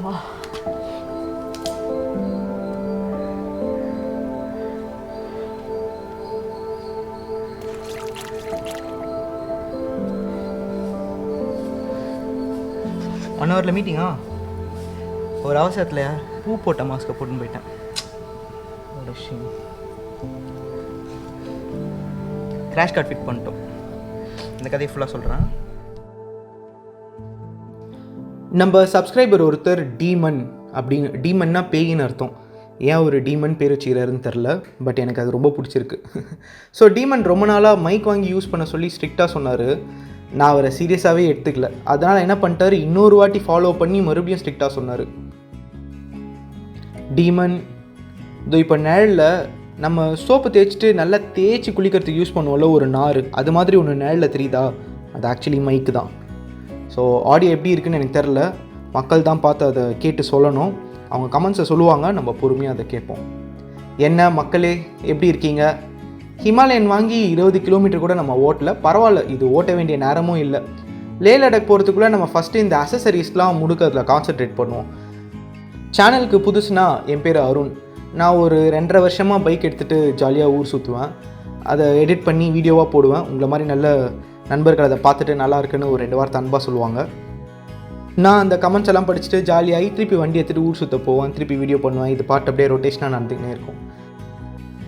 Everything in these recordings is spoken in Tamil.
ஒன் ஹவரில் மீட்டிங்கா? ஒரு அவசரத்தில் பூ போட்ட மாஸ்க்கை போட்டுன்னு போயிட்டேன். ஒரு விஷயம், கிராஷ் கார்டு ஃபிட் பண்ணிட்டோம். இந்த கதையை ஃபுல்லாக சொல்கிறேன். நம்ம சப்ஸ்கிரைபர் ஒருத்தர் டீமன் அப்படின்னு, டீமன்னா பேயின்னு அர்த்தம். ஏன் ஒரு டீமன் பேர் வச்சுக்கிறாருன்னு தெரில, பட் எனக்கு அது ரொம்ப பிடிச்சிருக்கு. ஸோ டீமன் ரொம்ப நாளாக மைக் வாங்கி யூஸ் பண்ண சொல்லி ஸ்ட்ரிக்டாக சொன்னார். நான் அவரை சீரியஸாகவே எடுத்துக்கல. அதனால் என்ன பண்ணிட்டாரு, இன்னொரு வாட்டி ஃபாலோ பண்ணி மறுபடியும் ஸ்ட்ரிக்டாக சொன்னார். டீமன் இதோ இப்போ நிழலில் நம்ம சோப்பு தேய்ச்சிட்டு நல்லா தேய்ச்சி குளிக்கிறதுக்கு யூஸ் பண்ணுவோம்ல ஒரு நார், அது மாதிரி ஒன்று நிழலில் தெரியுதா? அது ஆக்சுவலி மைக்கு தான். ஸோ ஆடியோ எப்படி இருக்குன்னு எனக்கு தெரில, மக்கள் தான் பார்த்து அதை கேட்டு சொல்லணும். அவங்க கமெண்ட்ஸை சொல்லுவாங்க, நம்ம பொறுமையாக அதை கேட்போம். என்ன மக்களே, எப்படி இருக்கீங்க? ஹிமாலயன் வாங்கி 20 கிலோமீட்டர் கூட நம்ம ஓட்டல, பரவாயில்ல, இது ஓட்ட வேண்டிய நேரமும் இல்லை. லே லடாக் போகிறதுக்குள்ளே நம்ம ஃபஸ்ட்டு இந்த அசசரிஸ்லாம் முடுக்கிறதுல கான்சன்ட்ரேட் பண்ணுவோம். சேனலுக்கு புதுசுனா, என் பேர் அருண். நான் ஒரு 2.5 வருஷமாக பைக் எடுத்துகிட்டு ஜாலியாக ஊர் சுற்றுவேன். அதை எடிட் பண்ணி வீடியோவாக போடுவேன். உங்களை மாதிரி நல்ல நண்பர்கள் அதை பார்த்துட்டு நல்லா இருக்குன்னு ஒரு 2 வாரத்தை அன்பாக சொல்லுவாங்க. நான் அந்த கமெண்ட்ஸ் எல்லாம் படிச்சுட்டு ஜாலியாகி திருப்பி வண்டி எடுத்துகிட்டு ஊர் சுற்ற போவேன், திருப்பி வீடியோ பண்ணுவேன். இது பாட்டு அப்படியே ரொட்டேஷனாக நடந்துக்கினே இருக்கும்.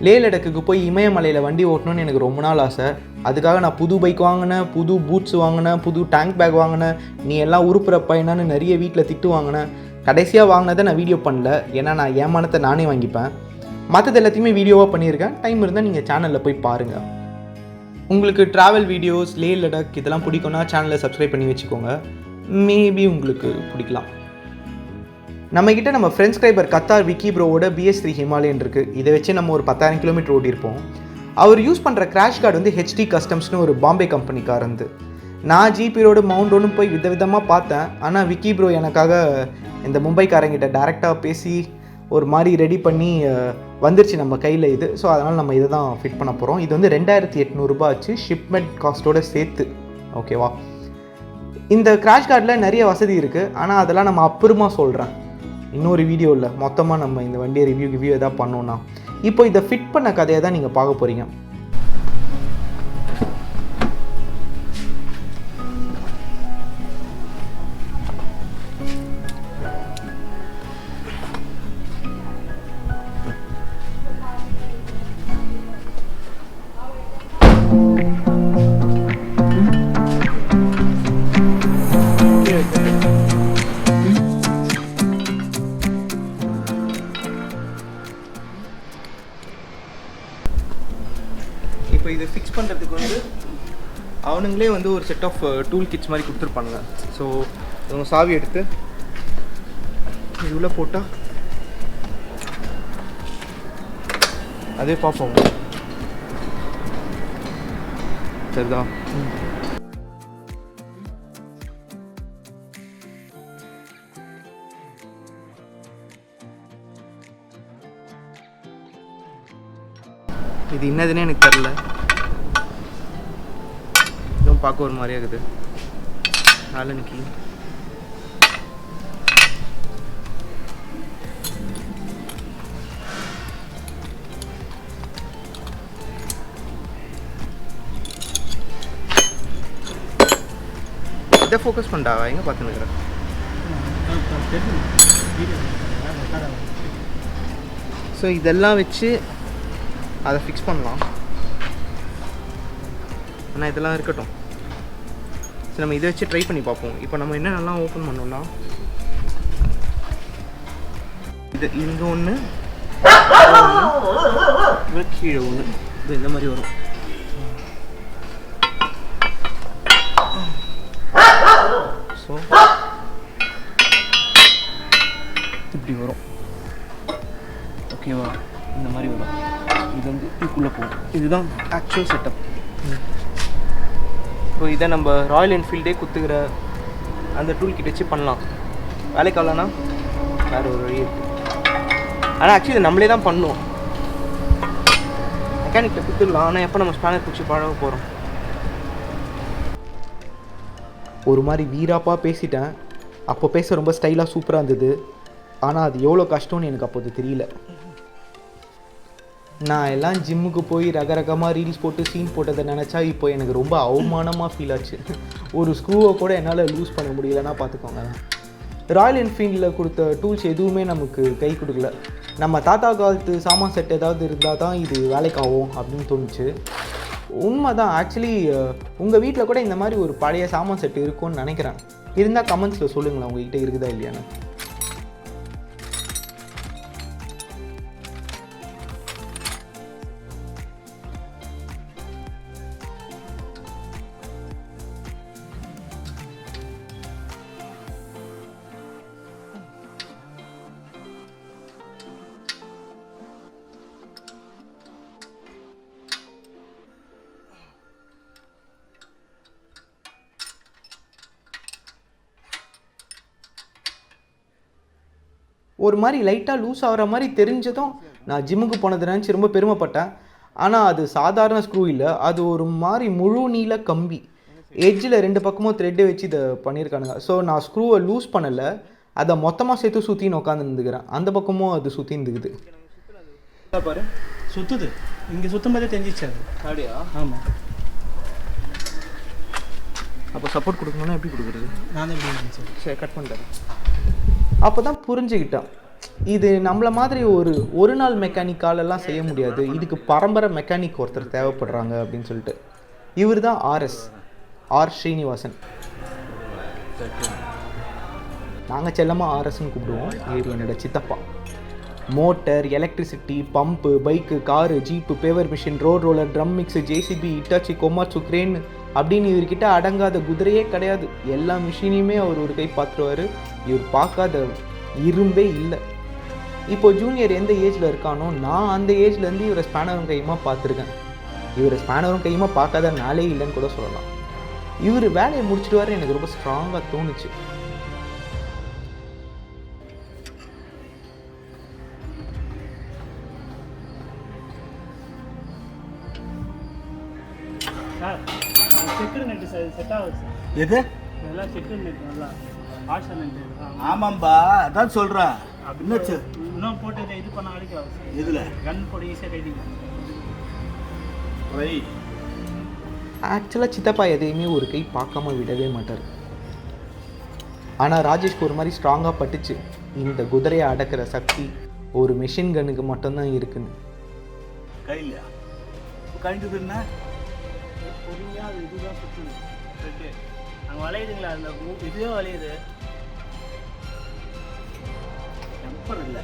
லே லடாக்குக்கு போய் இமயமலையில் வண்டி ஓட்டணும்னு எனக்கு ரொம்ப நாள் ஆசை. அதுக்காக நான் புது பைக் வாங்கினேன், புது பூட்ஸ் வாங்கினேன், புது டேங்க் பேக் வாங்கினேன். நீ எல்லாம் உருப்புறப்ப என்னன்னு நிறைய வீட்டில் திட்டு வாங்கினேன். கடைசியாக வாங்கினதை நான் வீடியோ பண்ணல, ஏன்னா நான் ஏமானத்தை நானே வாங்கிப்பேன். மற்றது எல்லாத்தையுமே வீடியோவாக பண்ணியிருக்கேன். டைம் இருந்தால் நீங்கள் சேனலில் போய் பாருங்கள். உங்களுக்கு ட்ராவல் வீடியோஸ், லே லடாக் இதெல்லாம் பிடிக்கும்னா சேனலை சப்ஸ்கிரைப் பண்ணி வச்சுக்கோங்க. மேபி உங்களுக்கு பிடிக்கலாம். நம்மக்கிட்ட நம்ம ஃப்ரெண்ட் ஸ்கிரைபர் கத்தார் விக்கி ப்ரோவோட BS6 ஹிமாலயன் இருக்குது. இதை வச்சு நம்ம ஒரு 10,000 கிலோமீட்டர் ஓட்டியிருப்போம். அவர் யூஸ் பண்ணுற கிராஷ் கார்டு வந்து HD கஸ்டம்ஸ்னு ஒரு பாம்பே கம்பெனிக்காரந்து. நான் ஜிபி ரோடு மவுண்ட் ரோடும் போய் விதவிதமாக பார்த்தேன். ஆனால் விக்கி ப்ரோ எனக்காக இந்த மும்பைக்காரங்கிட்ட டேரெக்டாக பேசி ஒரு மாதிரி ரெடி பண்ணி வந்துருச்சு நம்ம கையில் இது. ஸோ அதனால் நம்ம இதை தான் ஃபிட் பண்ண போகிறோம். இது வந்து 2800 ரூபா ஆச்சு, ஷிப்மெண்ட் காஸ்ட்டோடு சேர்த்து. ஓகேவா? இந்த கிராஷ் கார்டில் நிறைய வசதி இருக்குது, ஆனால் அதெல்லாம் நம்ம அப்புறமா சொல்கிறேன் இன்னொரு வீடியோவில். மொத்தமாக நம்ம இந்த வண்டியை ரிவ்யூ எதாவது பண்ணோன்னா, இப்போ இதை ஃபிட் பண்ண கதையை தான் நீங்கள் பார்க்க போகிறீங்க. இப்போ இது ஃபிக்ஸ் பண்ணுறதுக்கு வந்து அவனுங்களே வந்து ஒரு செட் ஆஃப் டூல் கிட்ஸ் மாதிரி கொடுத்துருப்பானுங்க. ஸோ இவங்க சாவி எடுத்து இது உள்ளே போட்டால் அதே பார்ப்போம். சரிதான். இது என்னதுன்னு எனக்கு தெரில, இதுவும் பார்க்க ஒரு மாதிரியா இருக்குது. ஆலன் கீ இதை ஃபோக்கஸ் பண்ணிட்டாவா? எங்கே பார்த்துன்னுக்குறேன். ஸோ இதெல்லாம் வச்சு அதை ஃபிக்ஸ் பண்ணலாம். ஆனால் இதெல்லாம் இருக்கட்டும். சரி, நம்ம இதை வச்சு ட்ரை பண்ணி பார்ப்போம். இப்போ நம்ம என்ன நல்லா ஓப்பன் பண்ணோம்னா, இது இங்கே ஒன்று, கீழே ஒன்று, இது இந்த மாதிரி வரும். ஸோ இப்படி வரும். ஓகேவா? இந்த மாதிரி வரும். இது வந்து இதுக்குள்ளே போகும். இதுதான் ஆக்சுவல் செட்டப். ஸோ இதை நம்ம ராயல் என்ஃபீல்டே குத்துக்கிற அந்த டூல் கிட்ட வச்சு பண்ணலாம். வேலைக்கு ஆகலன்னா வேறு ஒரு வழி இருக்குது. ஆனால் ஆக்சுவலி இதை நம்மளே தான் பண்ணுவோம். மெக்கானிக்கிட்ட குத்துடலாம். ஆனால் எப்போ நம்ம ஸ்பேனர் பிடிச்சி பழக போகிறோம்? ஒரு மாதிரி வீராப்பாக பேசிட்டேன். அப்போ பேச ரொம்ப ஸ்டைலாக சூப்பராக இருந்தது. ஆனால் அது எவ்வளோ கஷ்டம்னு எனக்கு அப்போது தெரியல. நான் எல்லாம் ஜிம்முக்கு போய் ரகரகமாக ரீல்ஸ் போட்டு சீன் போட்டதை நினச்சா இப்போ எனக்கு ரொம்ப அவமானமாக ஃபீல் ஆச்சு. ஒரு ஸ்க்ரூவை கூட என்னால் லூஸ் பண்ண முடியலன்னா பார்த்துக்கோங்க. ராயல் என்ஃபீல்டில் கொடுத்த டூல்ஸ் எதுவுமே நமக்கு கை கொடுக்கல. நம்ம தாத்தா காலத்து சாமான் செட் ஏதாவது இருந்தால் தான் இது வேலைக்காகும் அப்படின்னு தோணுச்சு. உண்மை தான். ஆக்சுவலி உங்கள் வீட்டில் கூட இந்த மாதிரி ஒரு பழைய சாமான் செட் இருக்கும்னு நினைக்கிறேன். இருந்தால் கமெண்ட்ஸில் சொல்லுங்களேன் உங்கள்கிட்ட இருக்குதா இல்லையான்னு. ஒரு மாதிரி லைட்டாக லூஸ் ஆகிற மாதிரி தெரிஞ்சதும் நான் ஜிம்முக்கு போனது நினச்சி ரொம்ப பெருமைப்பட்டேன். ஆனால் அது சாதாரண ஸ்க்ரூ இல்லை, அது ஒரு மாதிரி முழு நீள கம்பி. எட்ஜில் 2 பக்கமும் த்ரெட்டு வச்சு இதை பண்ணியிருக்கானுங்க. ஸோ நான் ஸ்க்ரூவை லூஸ் பண்ணலை, அதை மொத்தமாக சேர்த்து சுற்றின்னு உட்காந்து இருந்துக்கிறேன். அந்த பக்கமும் அது சுற்றி இருந்துக்குது. பாரு சுற்றுது, இங்கே சுற்றும் போதே தெரிஞ்சிச்சு அது. அப்படியா? ஆமாம். அப்போ சப்போர்ட் கொடுக்கணுன்னா எப்படி கொடுக்குறது? நான் தான் எப்படி இருந்துச்சு. சரி, கட் பண்ணிட்டேன். அப்போ தான் புரிஞ்சுக்கிட்டேன், இது நம்மளை மாதிரி ஒரு நாள் மெக்கானிக்காலெல்லாம் செய்ய முடியாது, இதுக்கு பரம்பரை மெக்கானிக் ஒருத்தர் தேவைப்படுறாங்க அப்படின்னு சொல்லிட்டு. இவர் தான் ஆர் ஸ்ரீனிவாசன். நாங்கள் செல்லமாக ஆர்எஸ்ன்னு கூப்பிடுவோம். இவர் என்னோட சித்தப்பா. Motor, electricity, pump, bike, car, jeep, paver machine, road roller, drum mix, JCB, Hitachi, Komatsu, crane அப்படின்னு இவர்கிட்ட அடங்காத குதிரையே கிடையாது. எல்லா மிஷினையுமே அவர் ஒரு கை பார்த்துருவார். இவர் பார்க்காத இரும்பே இல்லை. இப்போது ஜூனியர் எந்த ஏஜில் இருக்கானோ நான் அந்த ஏஜ்லேருந்து இவரை ஸ்பேனரும் கையுமா பார்த்துருக்கேன். இவரை ஸ்பேனரும் கையுமா பார்க்காத நாளே இல்லைன்னு கூட சொல்லலாம். இவர் வேலையை முடிச்சுட்டு எனக்கு ரொம்ப ஸ்ட்ராங்காக தோணுச்சு. எது? ஆமாம்பா, அதான் சொல்கிறேன். இன்னும் போட்டு இது பண்ண அடிக்கலாம். இதில் கன் போட்டு ஈஸியாக கைடிங்க. ஆக்சுவலாக சித்தப்பா எதையுமே ஒரு கை பார்க்காம விடவே மாட்டார். ஆனால் ராஜேஷ்க்கு ஒரு மாதிரி ஸ்ட்ராங்காக பட்டுச்சு, இந்த குதிரையை அடக்கிற சக்தி ஒரு மிஷின் கன்னுக்கு மட்டும்தான் இருக்குன்னு. கையில் கழிஞ்சது என்ன பொறுமையாக அது இதுதான் சுற்றுது. ஓகே, அங்கே வளையுதுங்களா? அந்த இதுவே வளையுது. டெம்பர் இல்லை.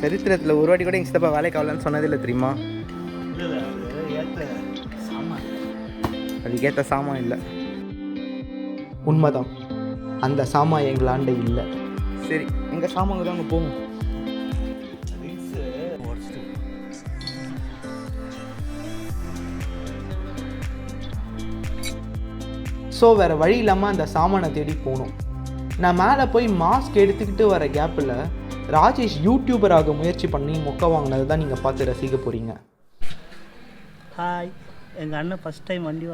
சரித்திரத்தில் ஒரு வாட்டி கூட எங்கள் சித்தப்பா வேலைக்கு ஆகலன்னு சொன்னதில்லை தெரியுமா? அதுக்கேற்ற சாமான் இல்லை. உண்மைதான், அந்த சாமான் எங்களாண்ட இல்லை. சரி, எங்கள் சாமான் தான் அங்கே போவோம். ஸோ வேறு வழி இல்லாமல் அந்த சாமானை தேடி போகணும். நான் மேலே போய் மாஸ்க் எடுத்துக்கிட்டு வர கேப்பில் ராஜேஷ் யூடியூபராக முயற்சி பண்ணி மொக்க வாங்கினதை தான் நீங்கள் பார்த்து ரசிக்க போகிறீங்க. ஹாய், எங்கள் அண்ணன் ஃபஸ்ட் டைம் வண்டி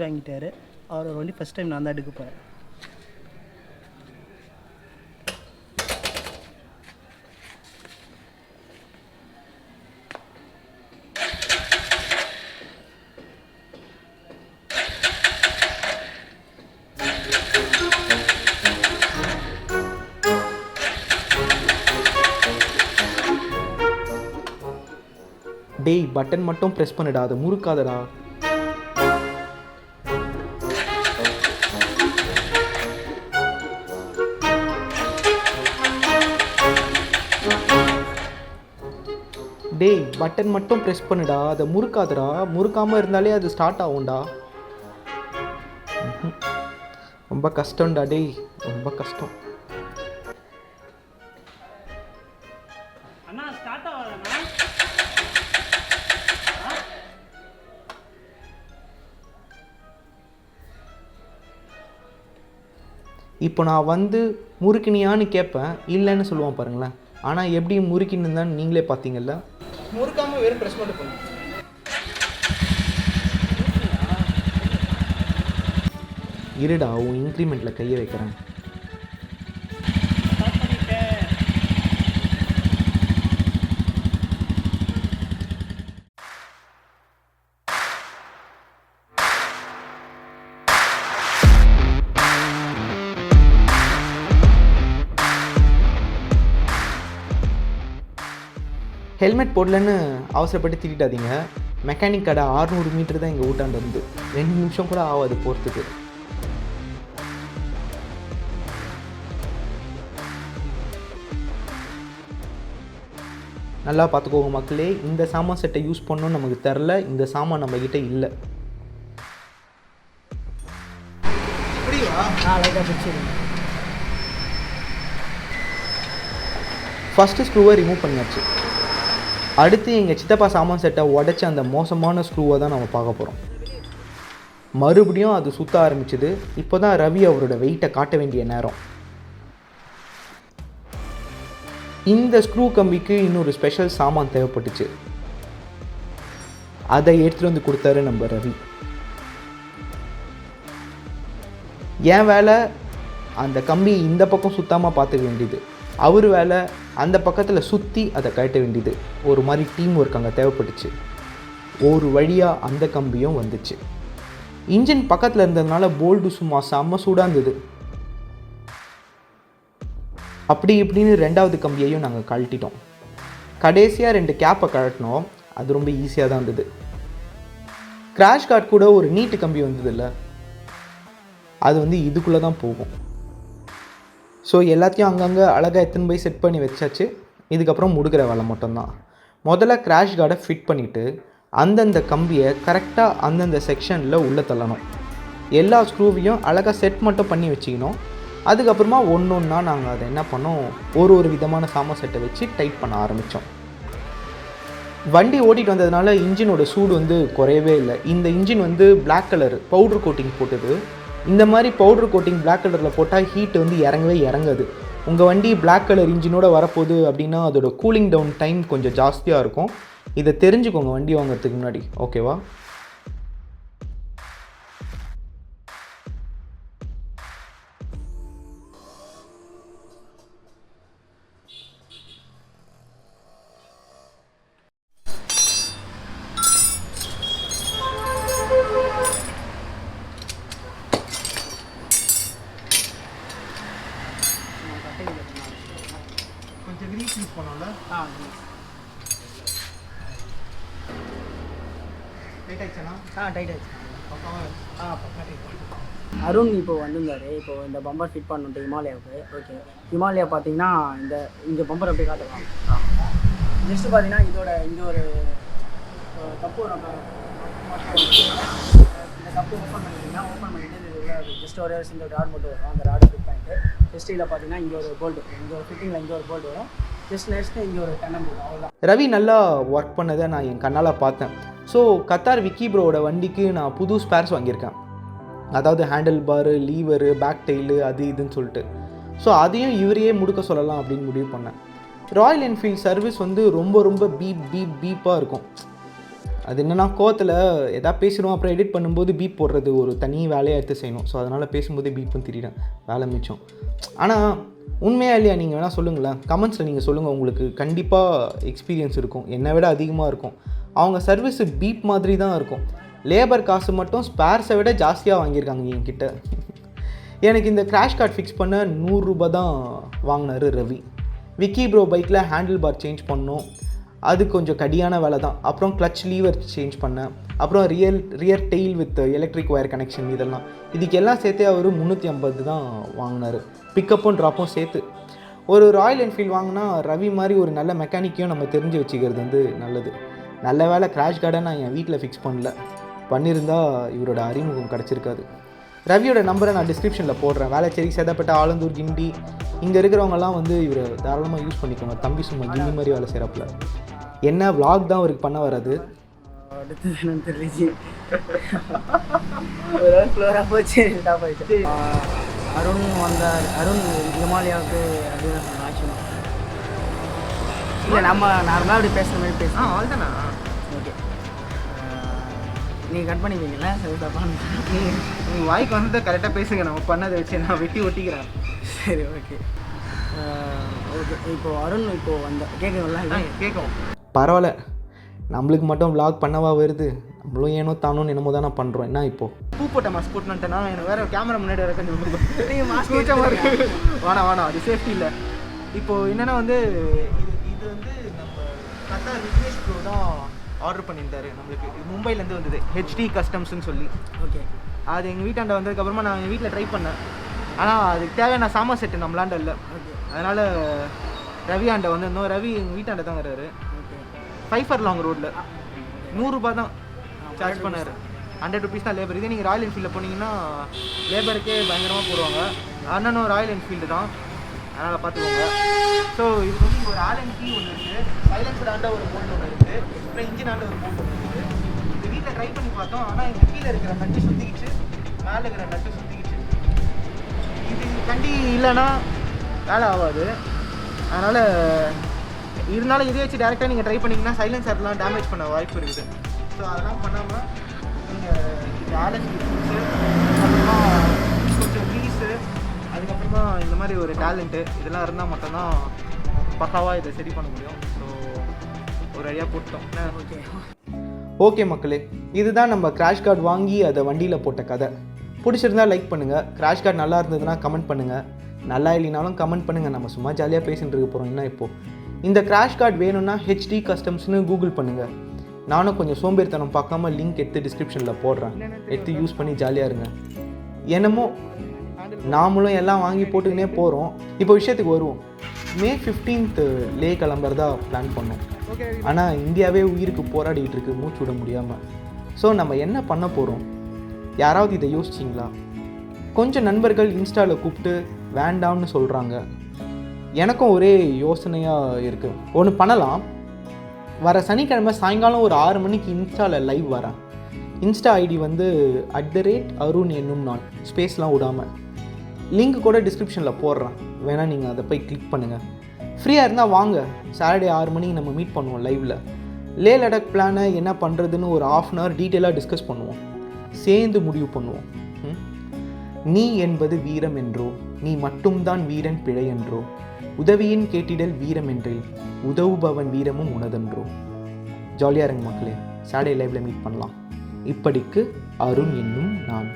வாங்கிட்டாரு. அவரோட வண்டி ஃபஸ்ட் டைம் நான் தான் எடுக்க போகிறேன். டேய், பட்டன் மட்டும் ப்ரெஸ் பண்ணிடா, அதை முறுக்காதடா. டேய், பட்டன் மட்டும் ப்ரெஸ் பண்ணுடா, அதை முறுக்காதடா. முறுக்காமல் இருந்தாலே அது ஸ்டார்ட் ஆகும்டா. ரொம்ப கஷ்டம்டா டேய், ரொம்ப கஷ்டம். இப்போ நான் வந்து முறுக்கினியான்னு கேட்பேன், இல்லைன்னு சொல்லுவான் பாருங்களேன். ஆனால் எப்படி முறுக்கின்னு தான் நீங்களே பார்த்தீங்கல்ல. முறுக்காமல் வெறும் ப்ரெஸ் மட்டும் பண்ணுங்க. இருடா, உன் இன்க்ரிமெண்ட்டில் கையை வைக்கிறேன். ஹெல்மெட் போடலன்னு அவசரப்பட்டு திட்டாதீங்க. மெக்கானிக் கடை 600 மீட்டர் தான் எங்கள் வீட்டாண்ட இருந்து, 2 நிமிஷம் கூட ஆகாது போகிறதுக்கு. நல்லா பார்த்துக்கோங்க மக்களே, இந்த சாமான் செட்டை யூஸ் பண்ணோன்னு நமக்கு தெரில, இந்த சாமான் நம்மக்கிட்ட இல்லை. ஃபஸ்ட்டு ஸ்க்ரூவை ரிமூவ் பண்ணியாச்சு. அடுத்து எங்கள் சித்தப்பா சாமான் செட்டை உடச்சி அந்த மோசமான ஸ்க்ரூவை தான் நம்ம பார்க்க போகிறோம். மறுபடியும் அது சுற்ற ஆரம்பிச்சுது. இப்போ தான் ரவி அவரோட வெயிட்டை காட்ட வேண்டிய நேரம். இந்த ஸ்க்ரூ கம்பிக்கு இன்னொரு ஸ்பெஷல் சாமான் தேவைப்பட்டுச்சு. அதை எடுத்துகிட்டு வந்து கொடுத்தாரு நம்ம ரவி. என் வேலை அந்த கம்பி இந்த பக்கம் சுத்தாமல் பார்த்துக்க வேண்டியது, அவர் வேலை அந்த பக்கத்தில் சுற்றி அதை கட்ட வேண்டியது. ஒரு மாதிரி டீம் ஒர்க் அங்கே தேவைப்பட்டுச்சு. ஒரு வழியாக அந்த கம்பியும் வந்துச்சு. இன்ஜின் பக்கத்தில் இருந்ததுனால போல்டு சும்மா செம்ம சூடாக இருந்தது. அப்படி இப்படின்னு 2வது கம்பியையும் நாங்கள் கழட்டிட்டோம். கடைசியாக 2 கேப்பை கழட்டினோம். அது ரொம்ப ஈஸியாக தான் இருந்தது. கிராஷ் கார்ட் கூட ஒரு நீட்டு கம்பி வந்ததில்ல, அது வந்து இதுக்குள்ளே தான் போகும். ஸோ எல்லாத்தையும் அங்கங்கே அழகாக எத்தனை போய் செட் பண்ணி வச்சாச்சு. இதுக்கப்புறம் முடுக்கிற வேலை மட்டும்தான். முதல்ல கிராஷ் கார்டை ஃபிட் பண்ணிவிட்டு அந்தந்த கம்பியை கரெக்டாக அந்தந்த செக்ஷனில் உள்ளே தள்ளணும். எல்லா ஸ்க்ரூவையும் அழகாக செட் மட்டும் பண்ணி வச்சுக்கணும். அதுக்கப்புறமா ஒன்றா நாங்கள் அதை என்ன பண்ணோம், ஒரு விதமான சாமான் செட்டை வச்சு டைட் பண்ண ஆரம்பித்தோம். வண்டி ஓட்டிகிட்டு வந்ததுனால இன்ஜினோட சூடு வந்து குறையவே இல்லை. இந்த இன்ஜின் வந்து பிளாக் கலர் பவுடர் கோட்டிங் போட்டது. இந்த மாதிரி பவுடர் கோட்டிங் பிளாக் கலரில் போட்டால் ஹீட் வந்து இறங்கவே இறங்காது. உங்கள் வண்டி பிளாக் கலர் இன்ஜினோட வரப்போகுது அப்படின்னா அதோட கூலிங் டவுன் டைம் கொஞ்சம் ஜாஸ்தியாக இருக்கும். இதை தெரிஞ்சுக்கோங்க வண்டி வாங்குறதுக்கு முன்னாடி, ஓகேவா? கொஞ்சம் கிரீஸ் யூஸ் பண்ணோம்ல. டைட் ஆயிடுச்சுனா? டைட் ஆயிடுச்சு. பக்கா டைட். அருண் இப்போ வந்திருந்தாரு. இப்போ இந்த பம்பர் ஃபிட் பண்ணிட்டு ஹிமாலயாவுக்கு. ஓகே, ஹிமாலயா பார்த்தீங்கன்னா இந்த பம்பர் அப்படியே காட்டலாம். நெக்ஸ்ட்டு பார்த்தீங்கன்னா இந்த ஒரு கப்பு இந்த கப்பு ஓப்பன் பண்ணிட்டு ஜஸ்ட் ஒரு இந்த ராட் மட்டும் வரும். அந்த ராடு ஃபிட் பண்ணிட்டு ஜஸ்ட்டில் பார்த்தீங்கன்னா இங்கே ஒரு போல்டு, இங்கே ஒரு ஃபிட்டிங்கில் இங்கே ஒரு போல்டு வரும். நெக்ஸ்ட்டு இங்கே ஒரு டென்னம் போல்டு, அவ்வளோதான். ரவி நல்லா ஒர்க் பண்ணதை நான் என் கண்ணால் பார்த்தேன். ஸோ கத்தார் விக்கி ப்ரோவோட வண்டிக்கு நான் புது ஸ்பேர்ஸ் வாங்கியிருக்கேன். அதாவது ஹேண்டில் பாரு, லீவரு, பேக் டெயிலு, அது இதுன்னு சொல்லிட்டு. ஸோ அதையும் இவரையே முடுக்க சொல்லலாம் அப்படின்னு முடிவு பண்ணேன். ராயல் என்ஃபீல்ட் சர்வீஸ் வந்து ரொம்ப பீப்பாக இருக்கும். அது என்னென்னா கோவத்தில் எதாவது பேசிடுவோம், அப்புறம் எடிட் பண்ணும்போது பீப் போடுறது ஒரு தனி வேலையாக எடுத்து செய்யணும். ஸோ அதனால் பேசும்போதே பீப்புன்னு தெரியிறேன், வேலை மிச்சம். ஆனால் உண்மையாக இல்லையா நீங்கள் வேணால் சொல்லுங்களேன், கமெண்ட்ஸில் நீங்கள் சொல்லுங்கள். உங்களுக்கு கண்டிப்பாக எக்ஸ்பீரியன்ஸ் இருக்கும், என்னை விட அதிகமாக இருக்கும். அவங்க சர்வீஸு பீப் மாதிரி தான் இருக்கும். லேபர் காசு மட்டும் ஸ்பேர்ஸை விட ஜாஸ்தியாக வாங்கியிருக்காங்க என்கிட்ட. எனக்கு இந்த கிராஷ் கார்ட் ஃபிக்ஸ் பண்ண 100 ரூபா தான் வாங்கினார் ரவி. விக்கி ப்ரோ பைக்கில் ஹேண்டில் பார் சேஞ்ச் பண்ணோம், அது கொஞ்சம் கடியான வேலை தான். அப்புறம் கிளச் லீவர் சேஞ்ச் பண்ணேன். அப்புறம் rear tail with electric wire connection, இதெல்லாம் இதுக்கெல்லாம் சேர்த்தே அவர் 350 தான் வாங்கினார், பிக்கப்பும் ட்ராப்பும் சேர்த்து. ஒரு ராயல் என்ஃபீல்டு வாங்கினா ரவி மாதிரி ஒரு நல்ல மெக்கானிக்கையும் நம்ம தெரிஞ்சு வச்சுக்கிறது வந்து நல்லது. நல்ல வேலை கிராஷ் கார்டை நான் என் வீட்டில் ஃபிக்ஸ் பண்ணல, பண்ணியிருந்தால் இவரோட அறிமுகம் கிடச்சிருக்காது. ரவியோட நம்பரை நான் டிஸ்கிரிப்ஷனில் போடுறேன். வேளச்சேரி, சேதப்பட்ட, ஆலந்தூர், கிண்டி இங்கே இருக்கிறவங்கலாம் வந்து இவரை தாராளமாக யூஸ் பண்ணிக்கோங்க. தம்பி சும்மா கிண்டி மாதிரி வேலை செய்கிறாப்புல. என்ன விளாக் தான் அவருக்கு பண்ண வராது. அடுத்து என்னன்னு தெரியல, ஒரு ஃப்ளோராக போச்சு. அருண் வந்தார், அருண் ஹிமாலயாவுக்கு அப்படின்னு சொன்னோம் ஆக்சுவலாக. இல்லை நம்ம நார்மலாக அப்படி பேசுகிற மாதிரி பேசுகிறோம். அவ்வளோதானா? ஓகே, நீங்கள் கட் பண்ணிப்பீங்களா? சரி தப்பாக நீங்கள் வாய்க்கு வந்ததை கரெக்டாக பேசுங்க, நம்ம பண்ணதை வச்சு நான் வெட்டி ஒட்டிக்கிறேன். சரி ஓகே ஓகே. இப்போது அருண் இப்போது வந்த கேட்குங்களா? கேட்கும். பரவாயில்ல, நம்மளுக்கு மட்டும் vlog பண்ணவா வருது, நம்மளும் ஏனோ தானோன்னு என்னமோ தானே பண்ணுறோம். என்ன இப்போது பூ போட்ட மாஸ்க் போட்டுனா எனக்கு வேறு கேமரா முன்னாடி வர கொஞ்சம் மாஸ்க் வேணாம், அது சேஃப்டி இல்லை. இப்போது என்னென்னா வந்து இது வந்து நம்ம கரெக்டாக விக்னேஷ் ப்ரோ தான் ஆர்டர் பண்ணியிருந்தாரு நம்மளுக்கு. இது மும்பைலேருந்து வந்தது, ஹெச்டி கஸ்டம்ஸ்ன்னு சொல்லி. ஓகே, அது எங்கள் வீட்டாண்ட வந்ததுக்கப்புறமா நான் எங்கள் வீட்டில் ட்ரை பண்ணேன். ஆனால் அதுக்கு தேவையான சாமா செட்டு நம்மளாண்ட இல்லை. அதனால் ரவி ஆண்ட வந்து இன்னும் ரவி எங்கள் வீட்டாண்ட தான் வர்றாரு. ஃபைஃபர் லாங் ரோட்டில் 100 ரூபா தான் சார்ஜ் பண்ணார். 100 ருபீஸ் தான் லேபர். இதே நீங்கள் ராயல் என்ஃபீல்டில் போனீங்கன்னா லேபருக்கே பயங்கரமாக போடுவாங்க. அண்ணனும் ராயல் என்ஃபீல்டு தான், அதனால் பார்த்துக்கோங்க. ஸோ இது வந்து ஒரு ஆலன் கீ ஒன்று இருக்குது, சைலன்ஸர் ஆண்ட ஒரு போல்ட் ஒன்று இருக்குது, அப்புறம் இன்ஜின் ஆண்ட ஒரு போல்ட் ஒன்று இருக்குது. இது வீட்டில் ட்ரை பண்ணி பார்த்தோம், ஆனால் எங்கள் கீழே இருக்கிற நட்டு சுற்றிக்கிச்சு, மேலே இருக்கிற நட்டு சுற்றிக்கிச்சு. இது கண்டி இல்லைன்னா வேலை ஆகாது. அதனால் இருந்தாலும் இதை வச்சு டேரெக்டாக நீங்கள் ட்ரை பண்ணிங்கன்னா சைலன்சர்லாம் டேமேஜ் பண்ண வாய்ப்பு இருக்குது. ஸோ அதெல்லாம் பண்ணாமல் நீங்கள் இது ஆலன் கீஸு, அப்புறமா கொஞ்சம் க்ரீஸு, அதுக்கப்புறமா இந்த மாதிரி ஒரு டேலண்ட்டு இதெல்லாம் இருந்தால் மட்டும்தான் பக்காவாக இதை சரி பண்ண முடியும். ஸோ ஒரு ஐடியா போட்டோம். ஓகே மக்களே, இதுதான் நம்ம கிராஷ் கார்டு வாங்கி அதை வண்டியில் போட்ட கதை. பிடிச்சிருந்தா லைக் பண்ணுங்கள், கிராஷ் கார்டு நல்லா இருந்ததுன்னா கமெண்ட் பண்ணுங்கள், நல்லா இல்லைனாலும் கமெண்ட் பண்ணுங்கள். நம்ம சும்மா ஜாலியாக பேசிகிட்டு இருக்க போகிறோம். என்ன இப்போது இந்த கிராஷ் கார்டு வேணும்னா ஹெச்டி கஸ்டம்ஸ்னு கூகுள் பண்ணுங்கள். நானும் கொஞ்சம் சோம்பேறித்தனம் பார்க்காம லிங்க் எடுத்து டிஸ்கிரிப்ஷனில் போடுறேன், எடுத்து யூஸ் பண்ணி ஜாலியாக இருங்க. என்னமோ நாமளும் எல்லாம் வாங்கி போட்டுக்கினே போகிறோம். இப்போ விஷயத்துக்கு வருவோம். May 15th லே கிளம்புறதா பிளான் பண்ணோம். ஆனால் இந்தியாவே உயிருக்கு போராடிட்டு இருக்கு, மூச்சு விட முடியாமல். ஸோ நம்ம என்ன பண்ண போகிறோம்? யாராவது இதை யோசிச்சிங்களா? கொஞ்சம் நண்பர்கள் இன்ஸ்டாவில் கூப்பிட்டு வேண்டாம்னு சொல்கிறாங்க. எனக்கும் ஒரே யோசனையாக இருக்குது. ஒன்று பண்ணலாம், வர சனிக்கிழமை சாயங்காலம் ஒரு 6 மணிக்கு இன்ஸ்டாவில் லைவ் வரேன். இன்ஸ்டா ஐடி வந்து @Arun Ennum Naan, ஸ்பேஸ்லாம் விடாமல். லிங்க் கூட டிஸ்கிரிப்ஷனில் போடுறேன், வேணால் நீங்கள் அதை போய் கிளிக் பண்ணுங்கள். ஃப்ரீயாக இருந்தால் வாங்க, சாட்டர்டே 6 மணிக்கு நம்ம மீட் பண்ணுவோம் லைவில். லே லடாக் பிளானை என்ன பண்ணுறதுன்னு ஒரு 1/2 hour டீட்டெயிலாக டிஸ்கஸ் பண்ணுவோம், சேர்ந்து முடிவு பண்ணுவோம். நீ என்பது வீரம் என்றோ, நீ மட்டும்தான் வீரன் பிழை என்றோ, உதவியின் கேட்டிடல் வீரம் என்றில், உதவுபவன் வீரமும் உனதென்றோ. ஜாலியாக இருங்க மக்களே, சாட்டர்டே லைவில் மீட் பண்ணலாம். இப்படிக்கு அருண் என்னும் நான்.